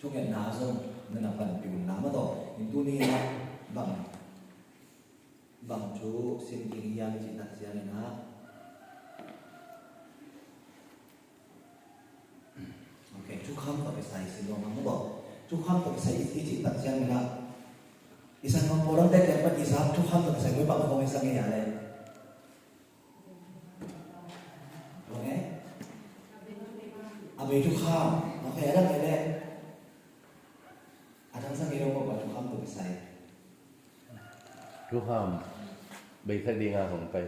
chung nhận ná xong nên là phần biểu ná mà tổ nhưng tu ni là bằng chú xin kinh nghiệm chỉ đặt ra này ná ok chú không có phải xài xin lỗi mà tổ chú không có phải xài ít chỉ đặt ra này ná isang mga polang dahil dapat isang chú không có phải xài với bạn không isang nghe này ok abi chú không ok đó cái này anh sang cái đâu mà chú không có phải xài chú không bị thay đi ngang không phải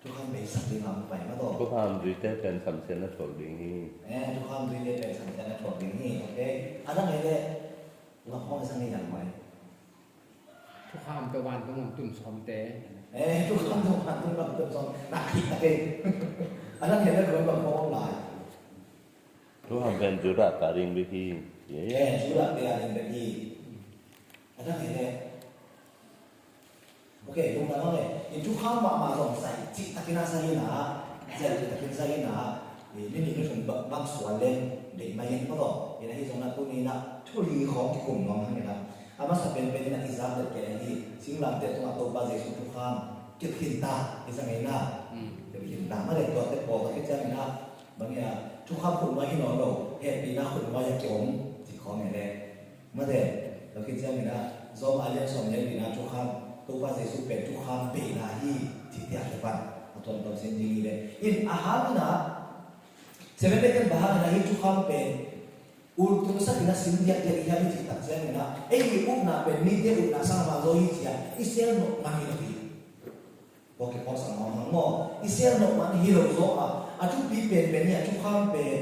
chú không bị sắp đi ngang phải mà tổ chú không duy tếเป็นสำเร็จและถูกดีchú không duy tếเป็นสำเร็จและถูกดีok anh đang nghe đấyเราห้องsangนี่อย่างไรทุกความตะวันต้องมันตุ่มซ้อมเตะchú khôngต้องหันต้องแบบต้องหนักอีกเองanh đang nghe đấy rồiแบบห้องหลาย chú khôngเป็นจุดตาริงวิธีchú đã đi ăn được gì anh đang nghe đấy ok đúng rồi nói này chú không mà dòng sai chỉ ta cái nào sai na giờ ta cái sai na thì nên những cái phần băng xoắn lên để mà hiện có đó thì là dòng là tôi nghĩ là thu lý khó cái cùng nó hay là mà sắp đến bên này exam được cái này xin làm để tôi tôi bao giờ chú không chụp hình ta thì sao ngày na chụp hình ta mà để tôi để bỏ cái chân na bằng nhà chú không cũng nói nó đâu hệ bị na cũng nói cái ống chỉ khó ngày này mà đểเราคิดว่านะโซมาเรียนสอนเรียนนะทุกคำตัวว่าจะสู้เป็นทุกคำเป็นนาทีที่เดียวกันตัวตัวเส้นจริงเลยอินอาหารนะเซเว่นเด็กบ้านนะที่ทุกคำเป็นอุลตุสักนะสิ่งที่จะเรียนที่ตัดเส้นนะไอ้อุปนาเป็นนิเทศอุปนาสร้างมาโดยที่อิเซลโนมันฮิโรฮิโอเคพอสั่งมาทั้งหมดอิเซลโนมันฮิโรโซอาจุปีเป็นเนี่ยทุกคำเป็น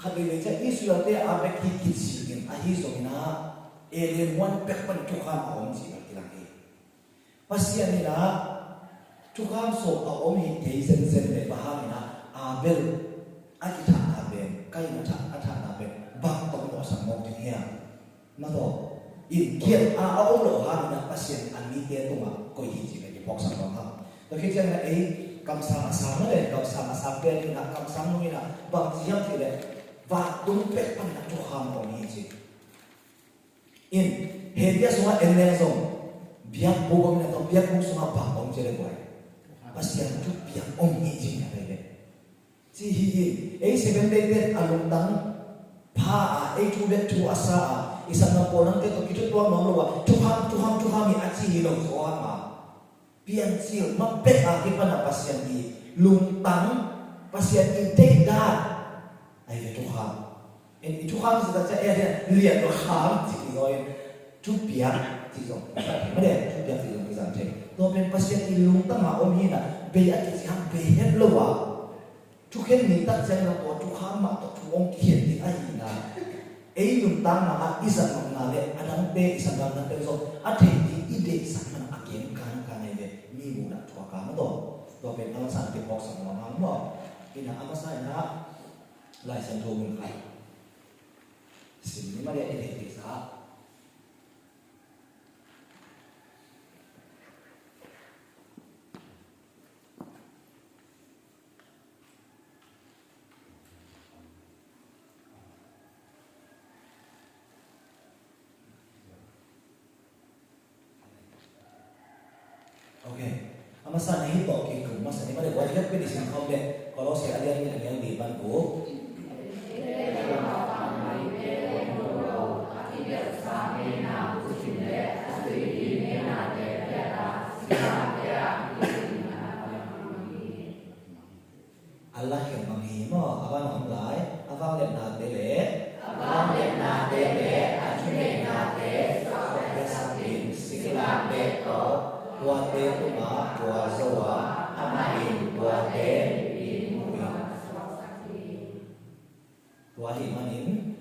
ขัดเลยจะอิสราเอลอาเบกที่คิดสิ่งอาฮิโซนะเอเลมวันเป็กมันทุกคำของสิ่งที่เราเห็นภาษาเนี่ยนะทุกคำส่งเอาอมีเทเซนเซนเลยบ้างนะอาเบลอาทิตย์อาเบลใกล้นะอาทิตย์อาเบลบางตรงหัวสมองที่เนี่ยมาต่ออินเกียร์เอาโลหะนะภาษาอันนี้เดียตัวมาก็ยิ่งจีกันที่พกสมองครับแต่คิดว่าไอ้คำสั่งสั่งนั่นแหละคำสั่งสั่งเป็นนะคำสั่งนู่นนะบางทีอย่างที่เลยว่าตุ้งเป็กมันนะทุกคำของนี้จีin hedia semua energi biar bogom na to biar bog semua bangong jere boy pasti yang tu biar om izin ya bebe si hi ei seven day bet alung tang pha ei tu bet tu asa isang na polang te to kitu to no lo wa tuham ni achi hi lo so ma pian sil ma bet a ki pana pasien di lung tang pasien di te da ai ve tuham itu ham sudah saya lihat tuh ham cikizoy cupiak cikizong mana cupiak cikizong kisante tuh pen pasien ilung tama om hina beat cikizong beat lewa cuken minta saya tuh tuh ham mak tuh tuong kian di ayina ilung tama isan mengalir adang be isan dalam tenso ada di ide isan mana agen kan ini minggu nak tua kamu tuh pen alasan tipok sama orang mau ina amasan na lai san tuh mungkaiสิ่งนี้ไม่ได้เด็กๆซะโอเคอามาสันนี้บอกกี่กลุ่มมาสันนี้ไม่ได้ว่าจะเป็นสิ่งเขาเนี่ยก็เราเสียเรื่องนี้อย่างดีบ้านกูAllah yang menghimo apa namlai apa yang nadele ajune nade sabin sikila beto buat itu ma buat soa amain buat wahimanin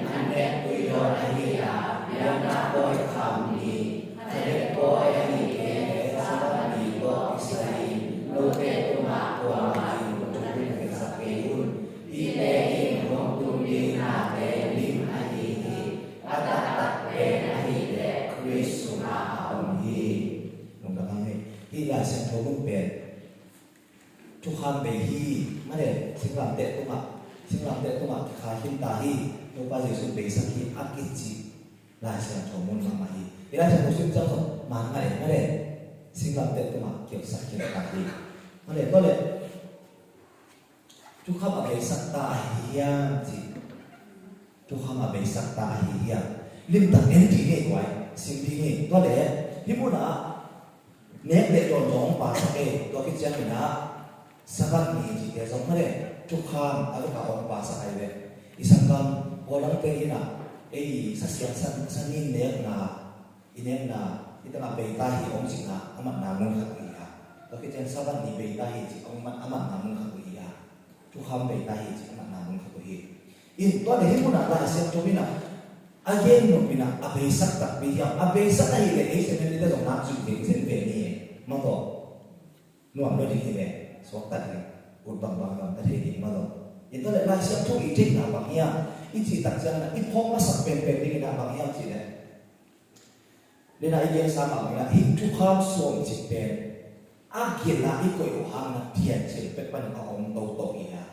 ande tuyo ahia yang nak boy kami ade boy ani ke sabani boy isai loke tuma kuamai tuhin kesakeyun ilein wong tundi nade lim ahihi atatak ben ahide krisuna aumhi nung kakanghe hila sen thogun penทุกคำไปฮีไม่ได้สิ่งหลังเด็ดตัวมาสิ่งหลังเด็ดตัวมา hak khahin tahi to pa Jesu be sakhi akichi la siang thomun ma hi ila cha musim chang so man mare singlam te to ma kyo sakhi tahi mare to le chu kham be sakta hiya ji chu kham be sakta hiya lim tak enti ne kwai sim thi ne to le hi mu na nek le to long pa sa ke to ki chang na sabat ni ji ke zong mare chu kham a ka on pa sa ai le isang kam olang pe ina ei sa siang san sanin nek na inem na ita na be ta hi ong sing na amat na mun kha ku ya to ki chang sabat ni be ta hi ji ong mat amat na mun kha ku ya chu kham be ta hi ji amat na mun kha ku hi in to le hi mu na la siang to mina again no pina abesak tak biya abesak na ile ei se ne dong na chu de sen ve ni ma to no am lo di le so ta ni ut bang bang ta the di ma to ito le la siang to i tik na bang ya i chi tak jang na i phom ma sak pen pen ni na bang ya chi le le na i ye sa ma na hi tu kham som chi pen again na i ko yo hang na pian chi pe pan ka om to to ya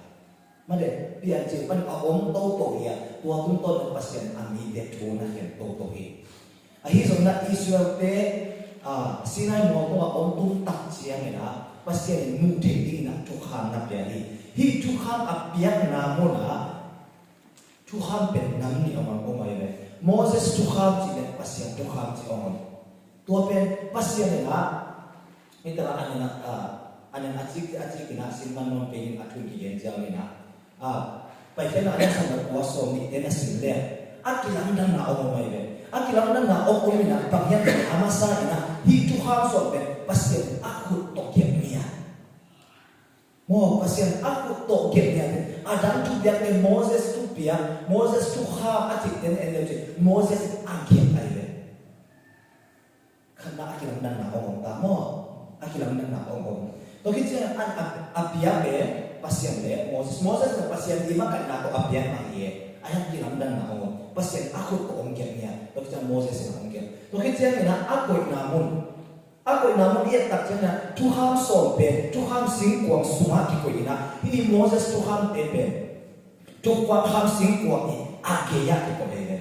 ma de pian chi pan ka om to to ya tua tung ton pasien ami de thona hen to to hi a hi so na Israel te Sinai mo to om tung tak chiang na pasien mu de ti na tu khan na pya hi tu khan apyak na mo na tu khan pen nam ni amang ko mai le Moses tu khan chi le pasien tu khan chi ong to pen pasien na ita anan achik na sinman non pe ni athu ki yen jang ni naไปแค่นั้นสำหรับวัวโซนี่เดนสินเล่อักลังดังนาองค์ไม่เลยอักลังดังนาองค์ไม่นะบางอย่างอามาซาอินะฮิตุข้าวสดเป็นภาษาอักขุตกเก็บเมียโมภาษาอักขุตกเก็บเมียอาดัมทุกอย่างเป็นโมเสสทุกอย่างโมเสสทุกข้าวอาทิตย์เดนเอเลจิโมเสสอักเก็บอะไรเลยขณะอักลังดังนาองค์ตามโมอักลังดังนาองค์ตัวคิดว่าอัพยาเบpasien le Moses na pasien di makan na to abyan na iye ayat kilamdan na ako pasien ako to ongkel niya to kita Moses na ongkel to kita na ako namun iya tak na Tuhan sompe Tuhan singkwang sumaki ko ina ini Moses Tuhan tepe Tuhan singkwang ni akeya ko bele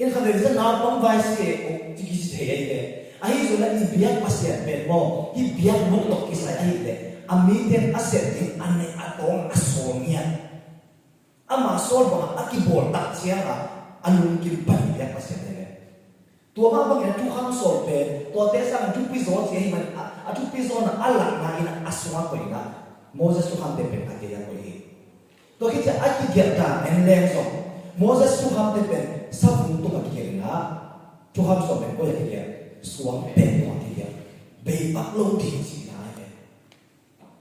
in kha de na pang vai se o tiki se ye ai zo na ibiyak pasien pe mo ibiyak mo to kisai ai de amiten asetin ane atong asongian ama sol ba akibol tak siya anung kilpan ya pasene tua ma bang tu kham sol pe to te sang tu piso che man atu piso na ala na ina aswa ko ina Moses tu kham te pe ake ya ko hi to kita aki gerta en lenso Moses tu kham te pe sabun tu ka na tu kham sol pe ko ya suang pe ko ya be pak lo ti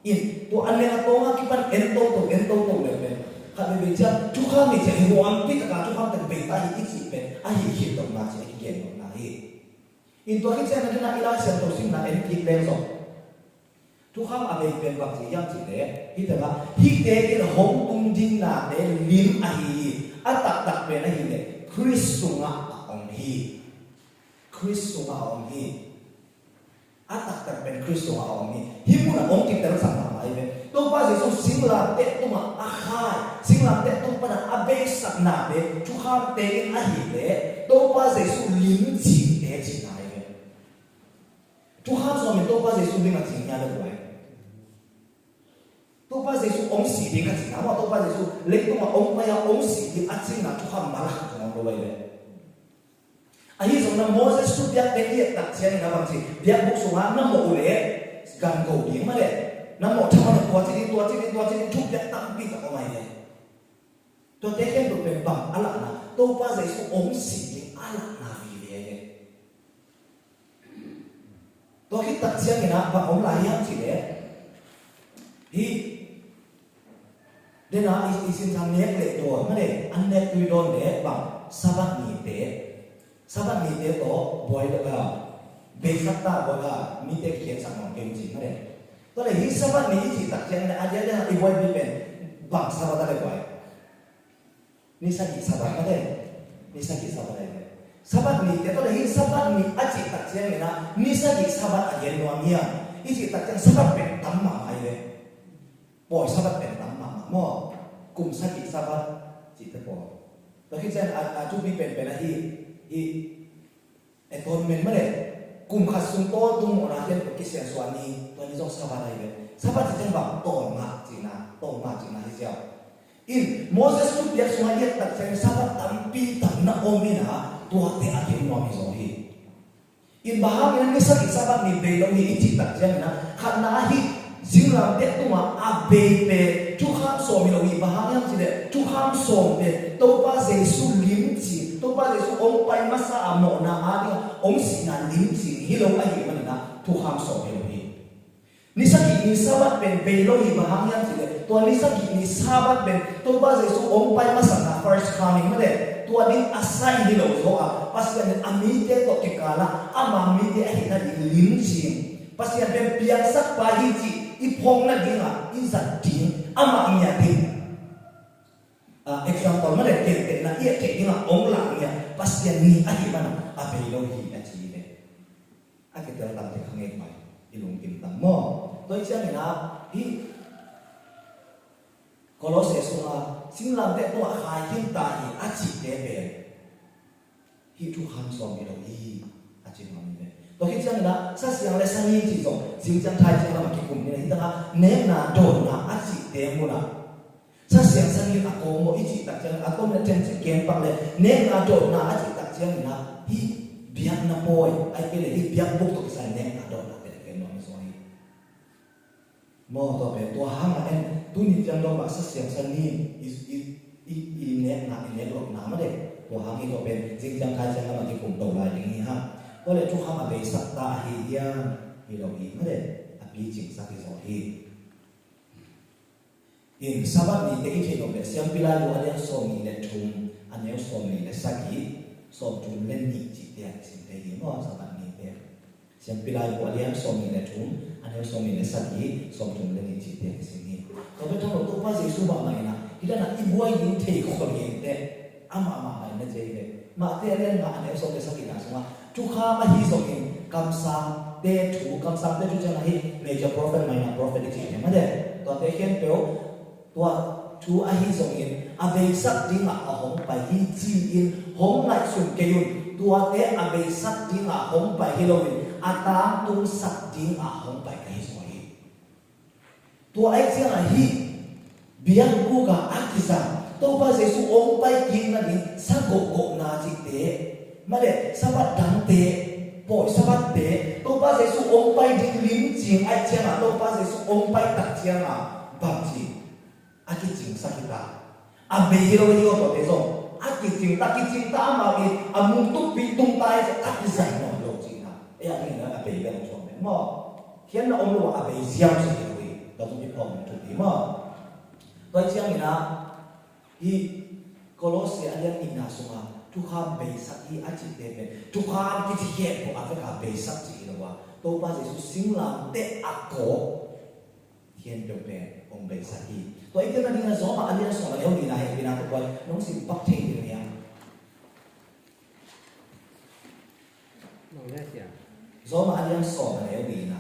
in to ane na to nga kipan ento to le kami beja Tuhan ni jadi ruang kita kan Tuhan terbeta ini sih pen ahi hidup nasi kian nahi in to kita na ilah sen to sim na en kit lenso Tuhan abe pen bang si yang si le kita ba hite ke hong tung din na de lim ahi atak tak pen ahi le Kristunga ong atak terpen Kristo awam ni himuna ong kita sama mai be to pa Jesus singla te to ma ahai singla te to pa na abesak na be Tuhan te ahi le to pa Jesus lim chi te chi nai be Tuhan so me to pa Jesus lim chi nya le boy to pa Jesus ong si de ka chi na ma to pa Jesus le to ma ong pa ya ong si de a chi na Tuhan ma la ko lo be ahi so na Moses tu biak beli tak siang na bang si biak buk sunga na mo ule gan ko di ma le na mo thama na tua chi tu biak tak pi ka ko mai le to te ken do pe bang ala na to pa zai su ong si ni ala na vi le to ki tak siang na ba ong la yang chi le hi de na isin tham nek le to ma le an nek tu don le ba sabat ni te sabat ni te to boy da be sakta bola ni te kien sang ngom kem ji mare to le hi sabat ni ji tak jang na aja da i boy bi ben bang sabat da le boy ni sa ki sabat mare ni sa ki sabat le sabat ni te to le hi sabat ni aji tak jang na ni sa ki sabat aja no amia i ji tak jang sabat ben tam ma ai le boy sabat ben tam ma mo kum sakit sabat cita po. Tapi jangan aju bi pen atonement mana? Kum khasung to tung orang yang berkisah suami tuan itu sabat aja. Sabat itu bang tolma cina hijau. In Moses tu biar semua dia tak cari sabat tampi tak nak omina tuah te akhir nomi sohi. In bahagian ni sakit sabat ni belong ni icik tak jangan karena Singlam te tuma abe pe Tuhan som ilawi bahagian tidak Tuhan som pe topa Yesus limci topa Yesus om pai masa amo na ali om sinan limci hilong ahi mana Tuhan som ilawi nisaki ni sabat ben beloi bahagian tidak tuan nisaki ni sabat ben topa Yesus om pai masa na first coming mana tuan din asai hilong soa pasti ada amite to kekala ama amite ahi na limci pasti ada biasa pagi ipong na dinga insan ding ama inya ding example mana kete na iya ke dinga onglang ya pasti ni ahi mana abe lohi aji de ake dalam te khange mai ilung bintang mo to isya na hi kolose sunga singlam te to hayin ta hi aji de be hi tu han som ilahi aji mam de to hi chang na sa siang le sang yin ji zong jing jang thai chang la ma ki kum ni hi ta ne na do na a chi te mu na sa siang sang yin a ko mo i chi tak chang a ko na chen chi ken pak le ne na do na a chi tak chang na hi biak na poi ai ke le hi biak buk to sa ne na do na pe ke no so hi mo to pe to ha ma en tu ni chang do ba sa siang sang ni i ne na do na ma de to ha ni to pe jing jang thai chang la ma ki kum to la ding hi haก็เลยทุกคำอภิสัตตาหิยาฮิโรฮิไม่ได้อภิจิงสักที่สองฮิอินสบัดนี้เด็กที่เราเป็นเสียงพิลาลูอันนี้ส่งมีเลทุมอันนี้ส่งมีเลสักฮิส่งจุนเล่นนิจิตเดียสิ่งใดที่มั่วสบัดนี้เดียเสียงพิลาลูอันนี้ส่งมีเลทุมอันนี้ส่งมีเลสักฮิส่งจุนเล่นนิจิตเดียสิ่งนี้ก็เป็นทั้งหมดตัวพระเยซูบอกไงนะที่นั่นอีบัวยิงเทคนเองเด้อามาอะไรนั่นเจ๊เลยมาเตะเล่นมาอันนี้ส่งเลสักฮินะสมว่าทุกข้ามาฮีส่งอินคำสั่งเตะถูคำสั่งเตะถูจะนะฮีเมเจอร์โปรเฟตไม่นะโปรเฟตจริงๆไม่ได้ตัวเตะเขียนเปล่าตัวถูอาฮีส่งอินอาเบสักดิ้งอ่ะหงไปฮีจีอินหงไหลสุนเกยุนตัวเตะอาเบสักดิ้งอ่ะหงไปฮิโลวินอาตามตุงสักดิ้งอ่ะหงไปฮีส่งอินตัวไอ้เจ้าอ่ะฮีเบียงกูกับอากิซังตัวพระเยซูองค์ไปกินนั่นเองสักโกกนาจิเตะมาเด็sabat dante boy sabat te to pa Yesu ong pai ding lim jing ai chiang a to pa Yesu ong pai tak chiang a bang ji a ki jing sakita a be hiro hiro to te so a ki jing ta ma ki a mung tu pi tung tai a ki sai no lo jing na e a ni na a be ga so me mo khian na ong lo a be siam si ri to tu pi pom tu ti mo to chiang ni na hi Kolose alian ina sunga Tuhan besak i aci deben Tuhan kiti hiet ko Afrika besak ci ina wa to pa Yesus singlam te ako hien dobe ong besak i to ite na dina zoma alian so na ni na he bina to kwai nong sim pak thei ni ya no le sia zoma alian so na ni na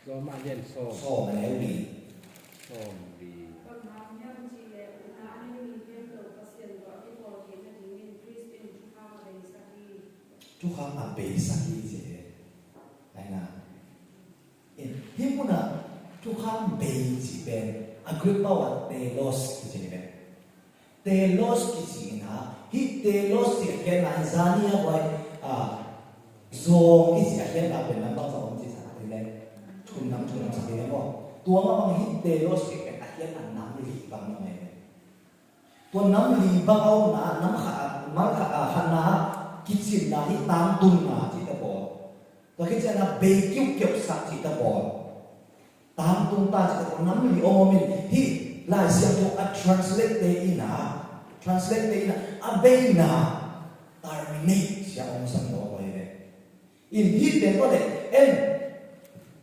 do ma yen so so na ni so di Tuhan a besak i je ai na hi puna Tuhan be ji ben Agrippa wa telos ki je ben telos ki ji na hi telos ti ke na zania wa zong ki ji ke na ben na ba sa ji sa ti le thun nam sa ti le mo tua ma bang hi telos ti ke a ke na nam li bang na me tua nam li bang au na nam kha ma kha ha na kitchen na hi tam tun na chi ta bo to kitchen na be kyu kyop sa chi ta bo tam tun ta chi ta nam li o min hi la sia to a translate te ina a be na terminate sia ong san no ko ide in hi te to de en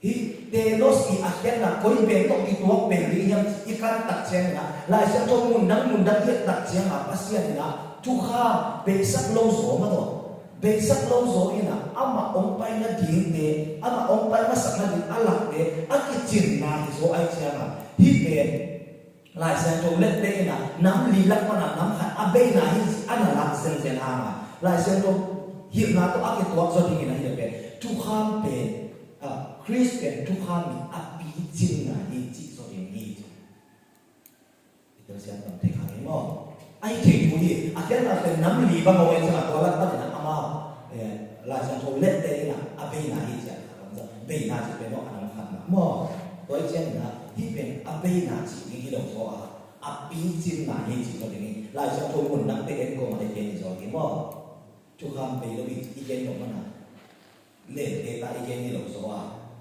hi te los i a ken na koi be to ki to be ri yam i kan tak chen na la sia to mun dang hi tak chen a pasia na Tuhan besak lo so ma to besak lo zo ina ama ompai na ding de ama ompai masak na din alak de akichin na zo ai chiama hi ben lai san to let de ina nam li lak mana nam khat abe na hi ana lak sen sen ama lai san to hi na to akit to zo ding ina hi ben tu kham ben Christian tu kham api chin na hi chi zo ding hi itu sian tam te kham mo ai thei tu hi akyan na ten nam li ba mo en sa to lak ba din ama lai san to let de ina abe na hi cha be na chi ben no ana khat na mo tôi xem là hi ben abe na chi ni hi lo so api chin na hi chi zo ding lai san to mun nam te en ko ma de ken zo ki mo tu kham be lo bi i ken no ma na le te ta i ken ni lo so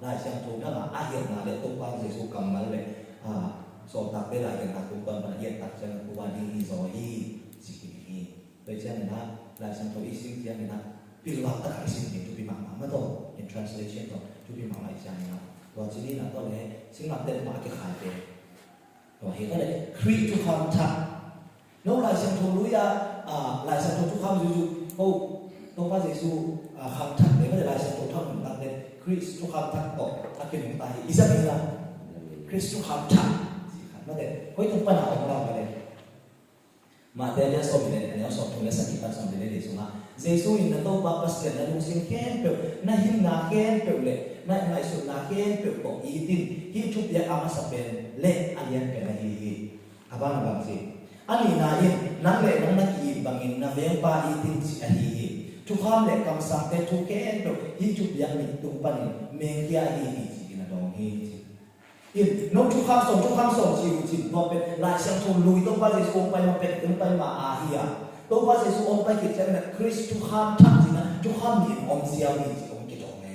lai san to na a hian na le to pa jesu kam mal le so ta pe lai kan ta tu pa ma hian ta chen ku wa ni hi zo hi chi ki hi tôi xem là lai san to i sing tian na pi lo ta ka sing ni tu bi ma ma to in translation to tu bi ma lai chan na wa chi ni na to le sing ma te ma ke khai te to he ka le create to contact no lai san to lu ya lai san to tu kham ju ko to pa jesu kham thak le ka lai san to thak mun ta le Chris to kham thak to ta ke mun ta hi isa bi la Chris to kham thak si khan ma de hoi tu pa na ko la ba le ma te ya so bi le ne so tu le sa ki pa so bi le su ma jesu in na to pa pas ke na lu sin ken pe na hin na ken pe le na ngai su na ken pe ko i tin hi chu ya ama sa pen le alian ke na hi abang bang si ani na in nang le nang na ki bangin na ve pa i tin si a hi tu kham le kam sa te tu ken pe hi chu ya ni tu pa ni me kya hi chi na dong hi in no tu kham so chi no pe lai sang tu lui to pa jesu pa ma pe tum pa ma a hi to pa jesu om pa ki chen na Chris tu kham thak chi na tu kham ni om sia ni chi om ki dong ne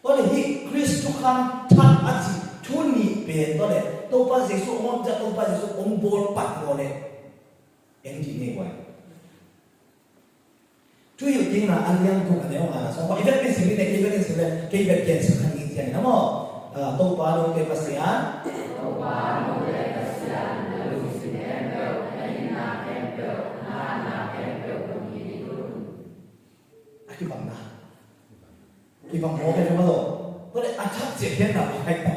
to le hi Chris tu kham thak a chi tu ni pe to le to pa jesu om ja to pa jesu om bol pat mo le en ki ne wa tu yu ting na an yang ku ne wa na so ko ibe pe sin ni ke ibe sin le ke ibe ke sin kan ni chen na mo to pa lo ke pasian lu sin en do na en do na en do ni du aki bang na ki bang mo ke ma lo to le a chap che hen na hai ta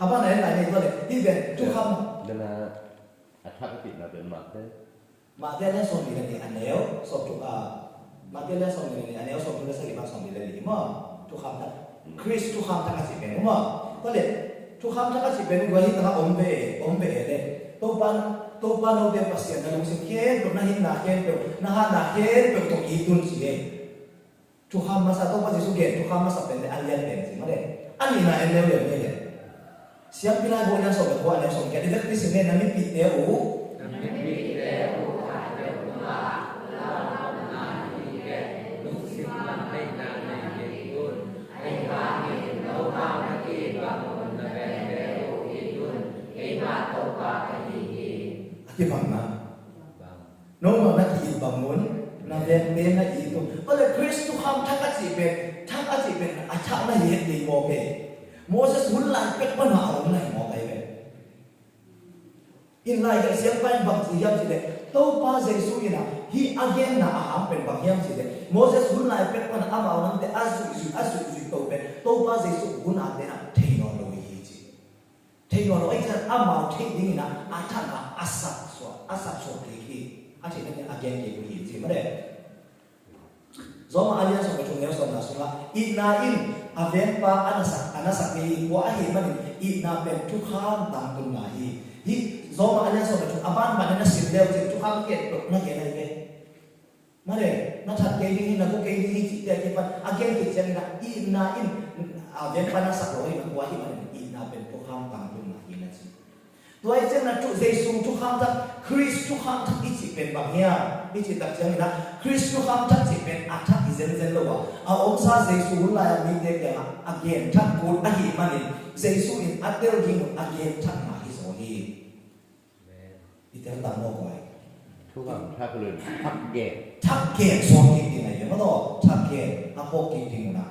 apa na la ni to le ti ben tu kham nên là thắc cái làเป็นmặt thế ma te le so ni le an leo so tu ma te le so ni le an leo so tu le sa li ma so ni le ni mo tu kham ta Chris tu kham ta ka si ben mo to le tu kham ta ka si ben go hi ta om be le to pa no de pasien na lu sin ke to na hin na ke to na ha na ke to to i tun si le tu kham ma sa to pa jesu ke tu kham ma sa ben le alian ben si ma le ani na en le le siap pila go na so ko na so ke de Chris ne na mi pi te o ki bang na no ma na ki bang mun na ven na ki tu ko le Chris tu kham thak a chi ben a cha na ye de mo ke Moses hun lan pek pa na om lai mo kai be in lai ga siam pan bang si yam si de to pa jesu ina hi again na aham pen bang yam si de Moses hun lai pek pa na ama on te asu to be to pa jesu hun a de na thei no lo hi chi thei no lo ai cha ama thei ding na a tha na asat so ke ki a thei na again ke hi chi ma de zoma alian so ke chung ne so na so la ina in aven pa anasak ni wa hi man i na ben tu kham tam tu na hi zoma alian so ke chung aban man na sim leo tu kham ke to na ke na ke mare na that ke ni na ko ke ni chi te ke pa again ke chen na i na in aven pa na sak ro hi wa hi man i na ben tu kham tam tu na hi na chi toy chen na tu jesu tu kham ta Chris tu kham ta i chi ben ba hia i chi tak chen na Chris tu kham ta chi ben a tha i zen lo wa a om sa jesu la ya mi te ke ma again thak ko a hi man ni jesu in atel gi mo again thak ma hi so hi i te ta mo ko aiทุกคำทักเลยทักแย่ thak ke so ki ti na ye ma do thak ke a po ki ti na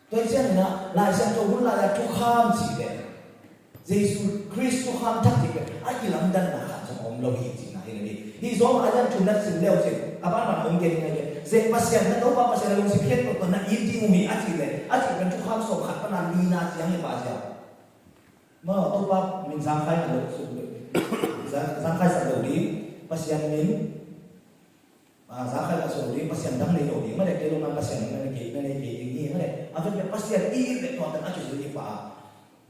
toy chen na la chen to hun la ya tu kham chi de jesu Chris tu kham thak ti ke a ki lam dan na ha so om lo hi chi na hi ni hi zo ma ajan tu na sin leo chi a ba ma om ke ni ze pasien na to pa pasien long si khet to na indi umi ati kan tu kham so khat panan ni na chiang ni pa sia ma to pa min sang khai na lo su sang khai sa lo di pasien min sang khai la so di pasien dang ni lo di ma de ke lo man pasien na ke ni ma de avan pe pasien i le to ta achu ni pa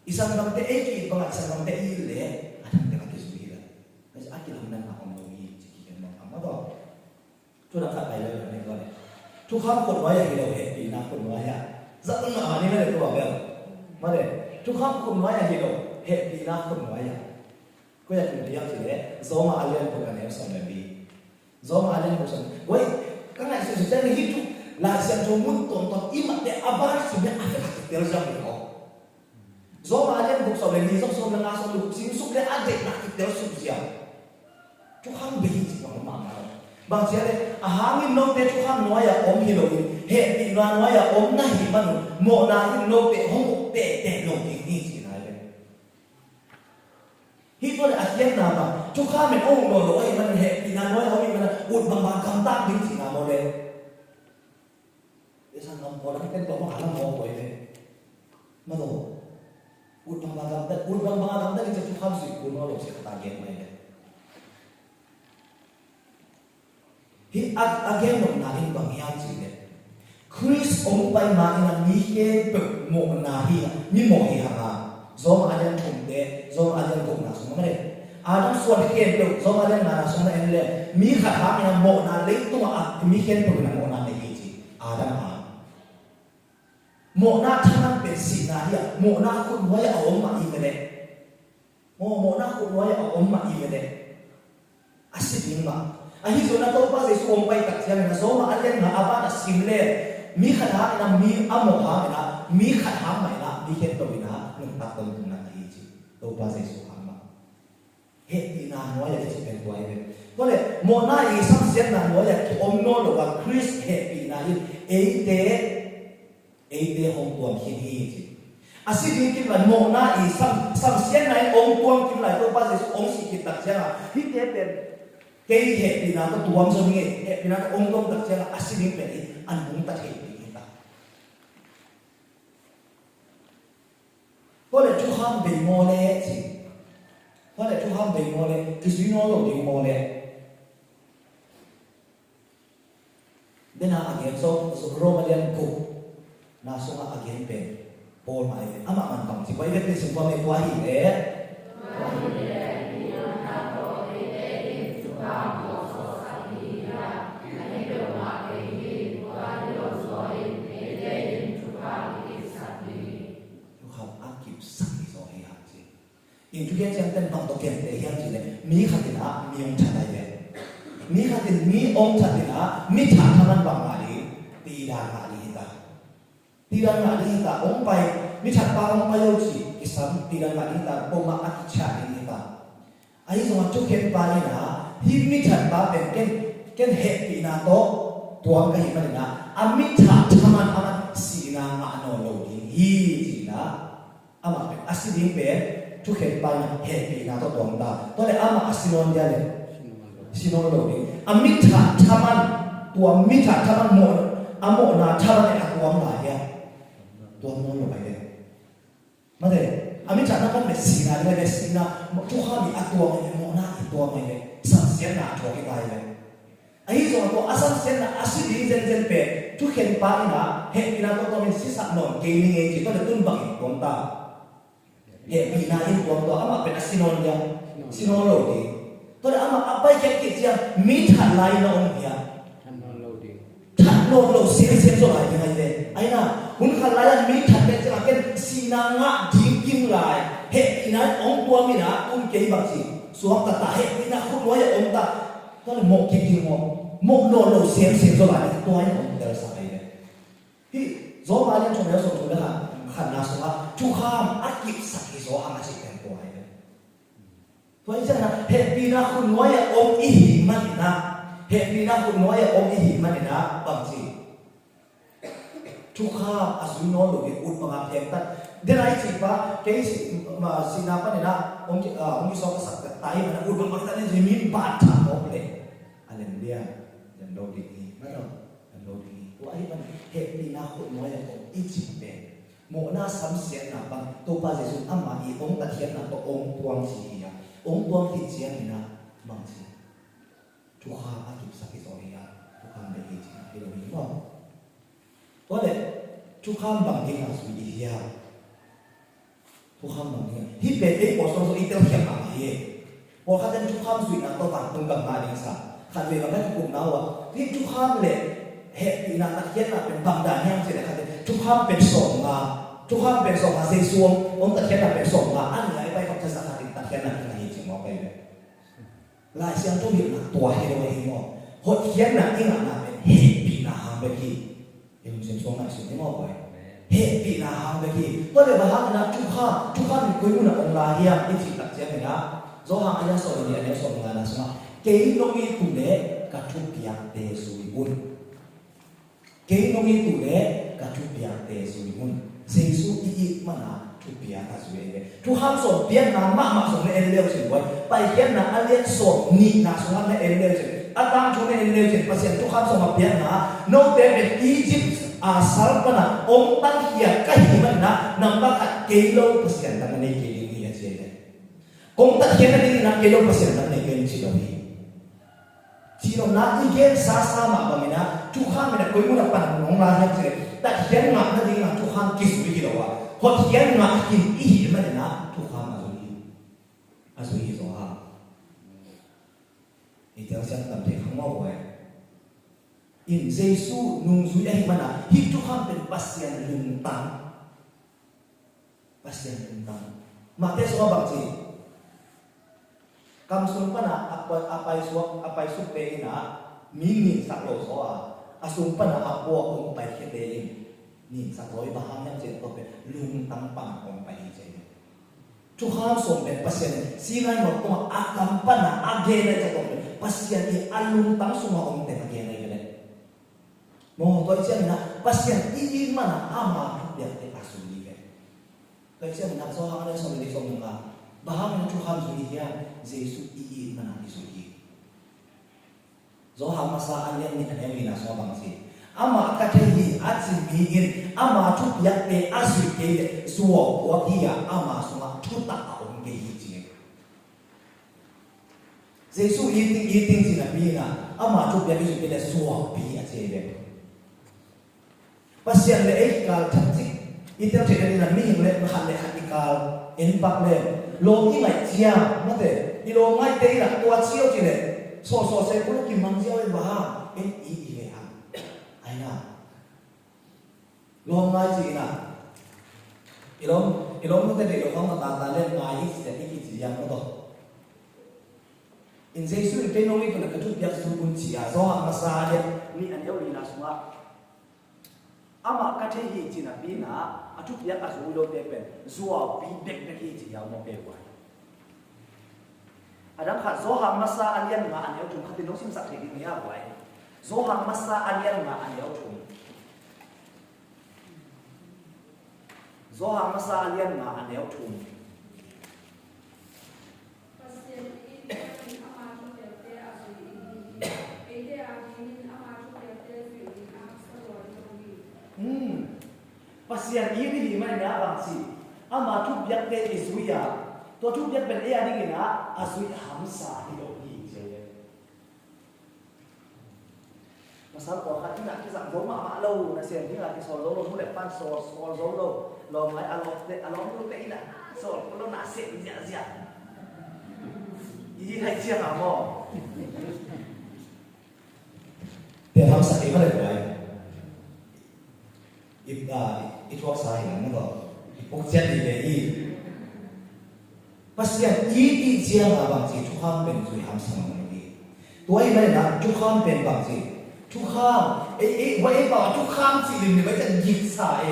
isang bang te e bang isang bang te i le adan te ka ke su ila mas akil ham nan akong lo ni chi ken bang ma do tu nak kat pai le ni ko le tu kham kon wa ya ke lo he pi na kon wa ya za tang ma ni me le to ba be ma de tu kham kon wa ya ke lo he pi na kon wa ya ko ya ke dia chi le zo ma alian ko kan ne so le bi zo ma alian ko so wai kan ai se se ni tu la sian tu mun ton ton imat de abar si be a ka te lo jam ni ko zo ma alian ko so le ni so so na so lu sin su le a de na te lo su sia tu kham be chi ko ma ma bang sia le a hangin no te tu kham no ya om hi lo he pi na no ya om na hi man mo na hi no te hong te lo ki ni chi na le hi to le a yen na ba tu kham men ong no lo ai man he pi na no ya ho mi man ut bang bang kam ta ding chi na mo le e san nom ko la ken to ma ha mo ko le ma do ut bang bang kam ta ki tu kham si ku no lo se ta gen mai le hi again no na in bang yang chi le Chris ong pai ma ina mi he pe mo na hi mi mo hi ha zo ma adan thum de zo ma adan thum na so ma le adam suan he pe zo ma adan na so ma en le mi kha ha ina mo na le tu ma mi he pe na mo na le hi chi adam ha mo na than pe si na hi mo na kun wa ya om ma i le mo na kun wa ya om ma i le asiding ma ahi zona to pa se som pai tak siang na so ma alian na aba na simle mi khatha na mi amo ha na mi khatha mai na mi khet to ina nung ta to na hi chi to pa se so ha ma he ina no ya chi pen wai le to le mo na i sam sian na no ya ki om no lo wa Chris he ina hi e te hong tuam hi hi chi asidi ki la mo na i sam sian na om tuam ki la to pa se om si ki tak siang hi te pen kay he pina to tuam so ni he pina to ong tom tak siya asining pe an bung ta he kita ko le chu ham be mo le chi ko le chu ham be mo le ki no lo ding mo le dena again so romalian ko na so nga again pe Paul mai ama man pang si pai le si pa me kwa hi le in tu gen ten bang to ken te hian chi le mi khatina mi ong tha dai le mi khatin mi ong tha tina mi tha thaman bang ma li ti da ma li ta ong pai mi tha pa ong pai yo chi ki sam ti da ma li ta po ma ak cha ni ta ai so ma chu ken pa ni na hi mi tha pa ben ken he ti na to tuam ka hi ma na a mi tha thaman aman si na ma no lo di hi chi na ama asiding pe tu khen pai he pi na to tong da to le ama asinon dia le sinon lo ni amitha thaman tua mitha thaman mo amo na thaman e akwam la ya to mo lo bai le ma de amitha na kan me sina le sina tu ha ni atwa mo na atwa mai le san sian na tho ki bai le ai zo to asan sian na asidi zen pe tu khen pai na he pi na to men si sa non ke ni e ji to le tun bang kon ta he pinahin tuam to ama pe asinon dia sinon lo di to le ama apai ke ki sia mi than lai no ong dia than lo lo se so lai ni ai de ai na hun khan lai mi than pe cha ken sina nga ding kim lai he ina ong tuam mi na un ke ba chi suam ta he ina khu lo ya ong ta to le mo ki ki mo no lo se so lai to ai ong der sa ai de hi zo ma len chong ya so to le ha khăn na so chu kham akip sakhi so ang asi ken ko ai to ai jana he pina khun noya om i hi manina he pina khun noya om i hi manina bang si chu kham asu no lo ge ut ma phem ta de lai chi pa ke si ma sina pa na om ki so ka sak tai ma ut ma ta ne jimin ba tha mo le alen dia dan do di ni ma lo đi của ai mà hệ đi na hội nói là có ít chỉ về mỗi na sắm xiên na bằng tôi ba giờ chúng ăn mà ý ông ta thiệt là có ông tuang gì à ông tuang thì xiên thì na bằng gì chú ha ăn chụp sắc cái rồi à chú ha để cái gì cái đồ gì không có lẽ chú ha bằng cái là suy đi à chú ha bằng cái hít về đấy bỏ xuống rồi ít tiêu thiệt bằng gì bỏ khát đến chú ha suy là tôi bằng tung cầm hai đến sao khát về bằng cái cùng nào à hít chú ha lệ hệ thì là đặc biệt làเป็นbằng đàn nhang chỉ là khát chú haเป็นส่งมาchú haเป็นส่งมาเสียส่วนông đặc biệt làเป็นส่งมาอันไหนไปของจะสักการđặc biệt là cái gì chẳng có cái này lại xem tôi hiểu là tuổi hay đâu hay không hội kiến là những là hệ bị là hàng bên kia em xem xuống lại xuống thế nào vậy hệ bị là hàng bên kia có thể bà hàng là chú ha mình cuối cùng là ông là hiền cái gì đặc biệt này á do hàng anh soi thì anh soi là sao cái nông nghiệp cụ thể cả chú biang tê suy bún cái nông nghiệp cụ thể cả chú biang tê suy bún sinh su ý mà na chú biang cả suy về chú ham soi biang na mà soi này leo chừng vậy bài biang na anh leo soi nị na soi này leo chừng anh đang chú này leo chừng bác sĩ chú ham soi mà biang na no te về Egypt asal mana ông tăng hiền cái gì mà na nằm bác cả cái lâu bác sĩ đang này cái gì vậy chứ công tác hiện nay là cái lâu bác sĩ đang này cái gì đâu chỉ là na ý kiến xa mà bằng na chú ham mình là cuối cùng là bản nông la hết chứ tại hiện ngã nó đi là chú ham kỹ术gì đâu à hoặc hiện ngã kỹ ý mà na chú ham à rồi gì rồi ha thì theo xem tầm thể không mau vậy in Giêsu nung duy ấy mà na hít chú hamเป็นpasien lung tăng mà thế số bằng gì kamsun pa na apay supe na mini saklo so asum pa na apo kung pay kete ni saklo bahang yang jen to pe lung tang pang kung pay jen chu ha som pe pasien sinai mo ko akam pa na age na to pe pasien ni alung tang suma om te age na gele mo to jen na pasien i mana ama dia te asun ni ke to jen na so ha na so ni so nga bahang yang Tuhan suliya Yesus iin mana isuhi zo ha masaan yang ni kan na so bang si ama katehi azimiin ama tu yak te asu ke suo wa kia ama suma tu ta ong ke ji Yesus eating si na bina ama tu yak isu ke suo bi a che be pasien le ek kal thati itel te na mi le han le hatikal in pak le lô như ngày chia nó thể đi lô ngay đây là tua chiêu chỉ để so sẽ có cái mang chiêu lên và em ý về hàng ai nào lô ngay gì nào ilong nó thể để lô không ta lên ngay ít sẽ ít gì yang nó thôi in Giêsu cái nông nghiệp là cái chút việc dùng quân chỉ do hàng masa đấy ni anh yêu đi là semua ama cái thế gì chỉ là bí na chút việc là dùng lô bê bê zua bí bê bê gì chỉ yang nó bê vậy Adang khat zo hang masa alian nga an yau tum khatin no sim sak thei ni ya wai zo hang masa alian nga an yau tum zo hang masa alian nga an yau tum pasien ini di mana bang si ama tu biak te izuya to tu biak ben e ani na azui hamsa hi lo hi je masal ko khat ina ki sang zo ma lo na sen ni la ki so lo mu le pan so zo lo lo mai along lu te ina so lo na se zia yi hai chia ha mo để hamsa ke ma le bai ít thuốc sai nó rồi bốc chết đi để đi pasien ý chia là bằng gì chú kham bên dưới ham sang này đi tuổi này là chú kham bên bằng gì chú kham vậy bảo chú kham gì mình mới chân dịch sai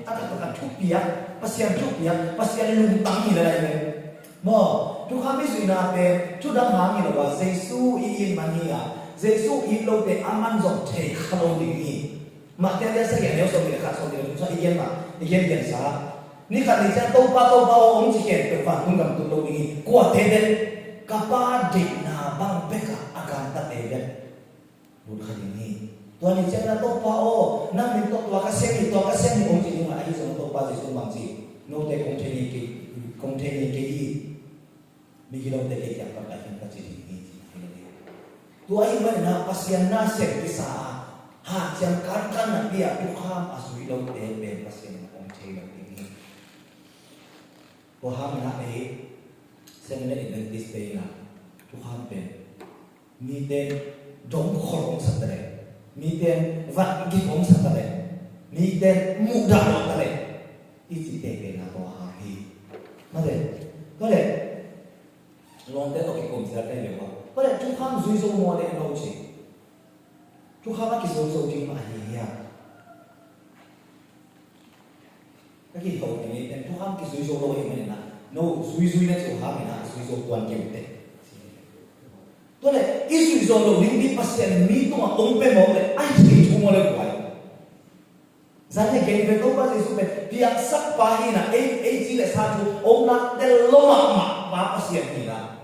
ta cần chú bia pasien lung tăng gì đây này mà chú kham biết gì nào về chú đang hàng gì là Giêsu ý mania Giêsu ý lâu để aman dòng thể khâu đi mà cái này sẽ hiện nếu xong thì khác xong thì chúng ta ý kiến nhận ra ni khát đi cha tàu ba ông chỉ kiện được phản ứng cầm tụt lâu đi qua thế đấy các ba định na bang beka akan ta thế đấy buat khát ini Tuan ni cakap tu pa oh, nak minta tua kasih ni om jadi mana ini sama tu pa jadi mangsi. No te konteni ke i. Bigilo te ke apa kaya kita jadi ini. Tua ini mana pasien nasib bisa. Ha, yang kan nak dia Tuhan asui lau te pasien konteni ini. Tuhan nak sebenarnya identitas dia Tuhan ni ten dong korong satare. Ni ten vat gihong satare, ni ten muda satare, isi tege na to hahi. Made, kole, long ten oke kom satare lewa. Kole Tuhan zuizo mo le no chi. Tuhan aki zuizo chi ma hi ya. Kaki kau ni ten Tuhan ki zuizo lo hi na. No zuizo na Tuhan na zuizo tuan kete. Tuan isu zolo hindi pasien mito ang ompe mo le ay sige mo le kuay. Zane gay beto pa isu pe piak sak pahina chile satu omna del loma ma pasien hina.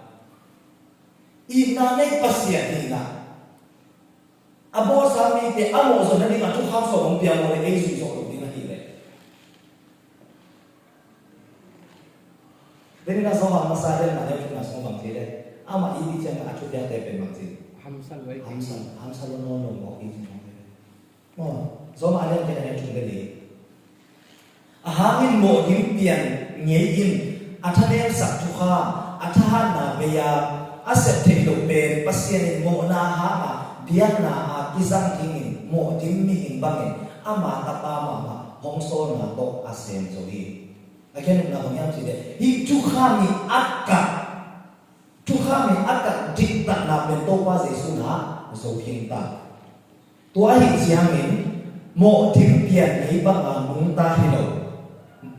Ina ne pasien hina. Abo sami te amo so nani ma tu ham so ompe mo le isu zolo hina hile. Deni na so ha masale na ne na so bang tile. Ama ini jangan acuh dia tepen maksud. Hamsal wai Hamsal no mau ini jangan. Oh, zoma ada yang kita cuma ni. Ahamin mo dimpian ngein atane sak tuha atahan na beya aset telo pe pasien mo na ha biar na kisang tingin mo dimmi imbangin ama tapama hongso na to asen soli. Akhirnya na bangyam sih hi tuha ni akka Tuhan yang akan diktat na bento pa Yesus na so hinta. Tua hi siangin mo dimpian ni bang nung ta hilo.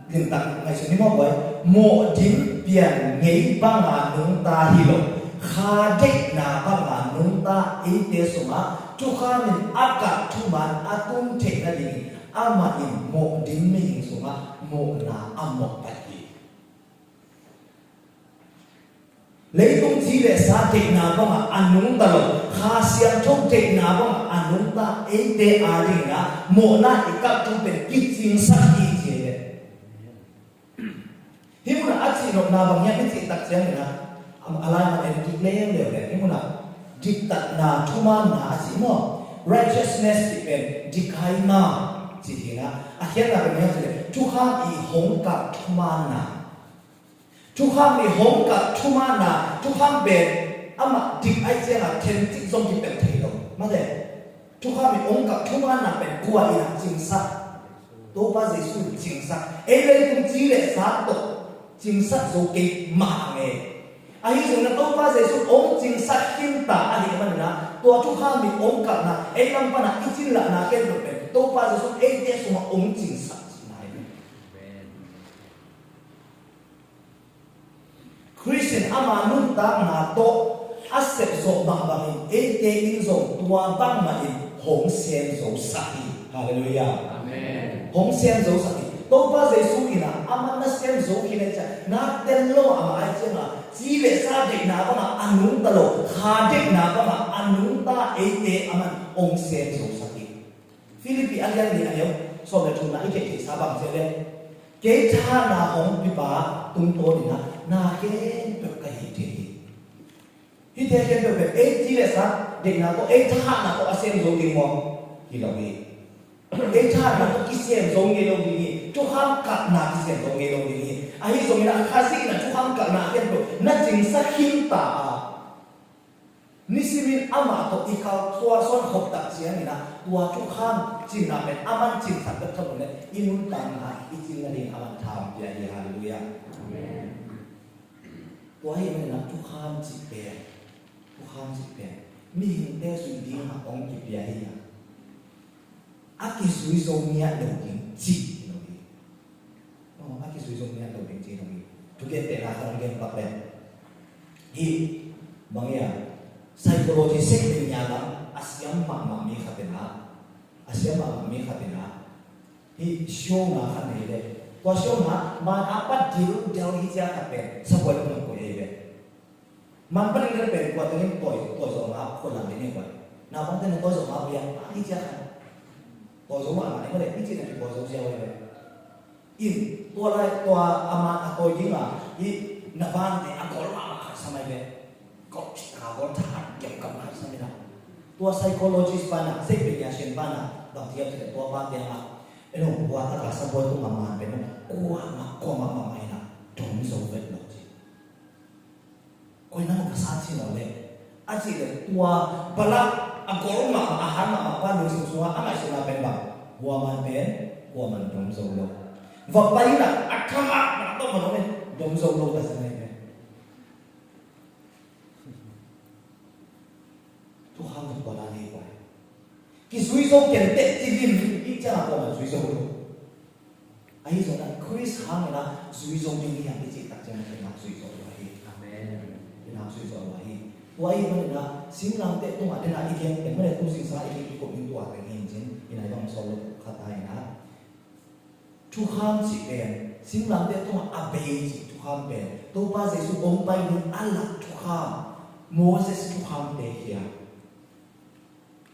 Lintak ngai sini mo boy mo dimpian ni bang nung ta hilo. Khadek na bang nung ta ite suma Tuhan yang akan cuman atung teknali amain mo dimmi suma mo na amok pati. Lấy tung chỉ để xa tệ nào không ạ anh nung ta lo khá xiang trong tệ nào không ạ anh nung ta ấy tệ à đi na mộ na ít các trong bên kích chính xác ý chế đấy hiếm là ác sĩ nộp nào bằng nhắc cái chị tạc xem này na alai mà em kích lấy em đều đấy hiếm là kích tạc na thuma na sĩ mà righteousness thì bên kích hay na chỉ thì na akhir là bên nhắc đấy chú ham ý hong cặp thuma na Tuhan ni hong ka tumana Tuhan ben ama dik ai chen la ten tik zong ki ben thei lo ma de Tuhan ni hong ka tumana ben kwa ina jing sa to ba Jesu jing sa e le tung ji le sa to jing sa zo ke ma nge ai zo na to ba Jesu ong jing sa kim ta ani ma na to Tuhan ni hong ka na e lam pa na ichin la na ken lo ben to ba Jesu e te so ma ong jing sa Christian ama nun ta na to asep zo bang bang te in zo tua bang ma in hong xian zo sahi hallelujah amen hong xian zo sahi to ba Jesu ina ama na xian zo kine cha na ten lo ama ai che ma ji le sa de na ba ma anung ta lo kha de na ba ma anung ta te ama hong xian zo sahi Filipi alian ni ayo so le tu na ike ti sa bang che le ke cha na hong pi ba tung to ni na ke pe ka hi te hi te ke pe e ji le sa de na ko e tha na ko asem zo ding mo hi lo ni e tha na ko ki sem zo nge lo ni chu ham ka na ki sem zo nge lo ni ai zo na kha si na chu ham ka na ke to na jing sa hin ta nisimin ama to ikaw tua son hok tak siya ni na tua chu ham jing na men aman jing sa ka to ne inun ta na i jing na ding aman tham ya hallelujah amen Wahai mana Tuhan cipen, mi hinte sudi ha ong kipiahi ya. Aki sui zongnya dongin ci nogi. Oh, aki sui zongnya dongin ci nogi. Tuge te na kan gen papen. Hi bang ya, psikologi sek nyala asyam ma mi khatena. Hi show na kan ile. Kwa show na man apa diru jauh hija kapen sebuah pun ko ebe. Man paling pen kwa tengin toy so ma ko la ni kwa. nào bóng tên tôi dùng mà biển đi chưa tôi giống mà này có thể ít chỉ là tôi giống gieo vậy in tôi lại tôi ama tôi chính là ý nạp van thì ăn có mà sao mày về có cả có thằng kiểm cầm hạt sao mày nào tôi psychologist pana psychiatrist pana đồng thời thì tôi ban tiền mà em nói qua tất cả sản phẩm tôi mà bên nó qua mà mày nào trồng dầu vết lộc gì coi nó một sáng chi nào đấy anh chị là tôi bala anh có mà hắn mà ban được sự anh lại sẽ là bên bằng qua mà bên qua mà trồng dầu lộc và bây là anh tham mà tôi mà nói lên trồng dầu lộc là gì này tôi không được qua đây qua cái suy số kiện tệ chỉ vì ít chắc là qua mà suy số luôn ấy rồi là Chris Hang là suy số như thế này chỉ đặt cho mình làm suy số vậy amen làm suy số vậy vậy nên là xin làm tệ tôi mà đây là ý kiến cái này tôi xin sai ý kiến của mình tôi cái hình trên cái này đang solo khá tài na chú ham chỉ bền xin làm tệ tôi mà abe chỉ chú ham bền tôi ba giây số bông bay luôn Allah chú ham Moses chú ham bền kia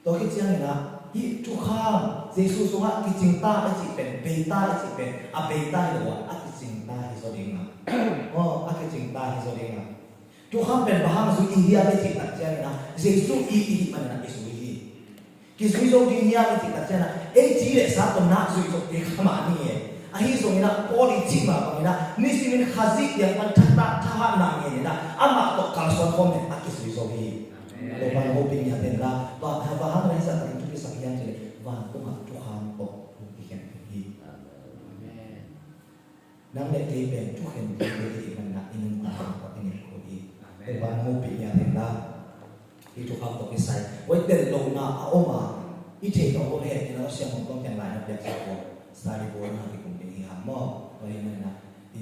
tôi khi chiang này hi chú ham Giêsu số cái chính ta ấy chỉ bền bề ta ấy chỉ bền bề ta là what cái chính ta hay sao đi mà cái chính ta hay sao đi mà chú ham bền và ham suy ý ấy chỉ đặt chiang này Giêsu ý mà là Giêsu ý cái suy số đi nia ấy chỉ đặt chiang này ấy chỉ để sao tuần nào suy số đi khám ăn nhỉ ahi so ina poli chima pamina nisimin khazik yang antata thaha na nge na ama to kalson khome akis ri so hi lo ban ho pin ya ten la ba ha ha sa ta tu sa yan chele van ko ma tu ham ko pi ken hi amen nang le te ben tu khen te hi man na in ta ko tin ko hi lo ban ho pin ya ten la hi tu ham to ki sai wai ten lo na a oma i the no ko he ni no siam ko ken lai na pya sa ko sa ri ko na ki mo rồi nên là thì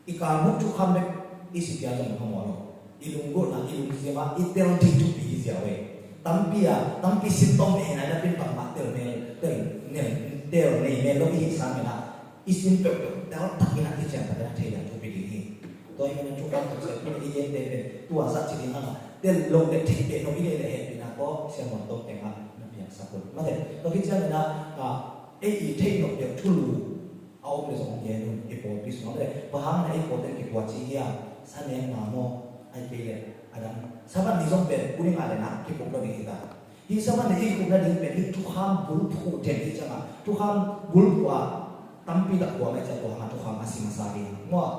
ikan muk tu ham dek isi dia jom hamoro ilunggo na ilung siapa itel di tu bi siawe tampi simptom ena na pin pang matel tel ne lo hi sa me na isin pe dal takina ti jam pada the ya tu bi hi to ini tu kan tu se tu i yen de tu asa chi na tel lo de thi de no i de he na ko sia mon to te ha na pia sa ko ma de to ki jam na e thi no de tu ông là giống như luôn, cái bộ phim nó đấy, và hắn này bộ tên cái quá trình kia, sao nên mà nó ai kêu là, adam, sao bạn đi giống về, cũng như là nè, cái bộ đó đi ta, thì sao bạn này cũng là đi về, thì tu ham bul phụ trên đi chẳng hạn, tu ham bul qua, tampi tak qua mấy cái tu ham masih masari, mua,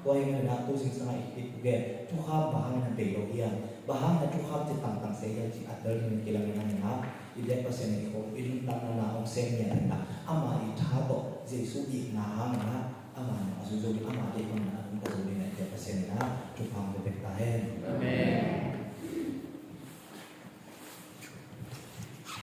tôi nghe là tu sinh sang cái cái tu ham bahan yang beda dia, bahan yang tu ham thì tang saya chỉ ada di dalam mana ide pasien ini kok ini tanah na ông xem nhà na ama ita to Giêsu na ama na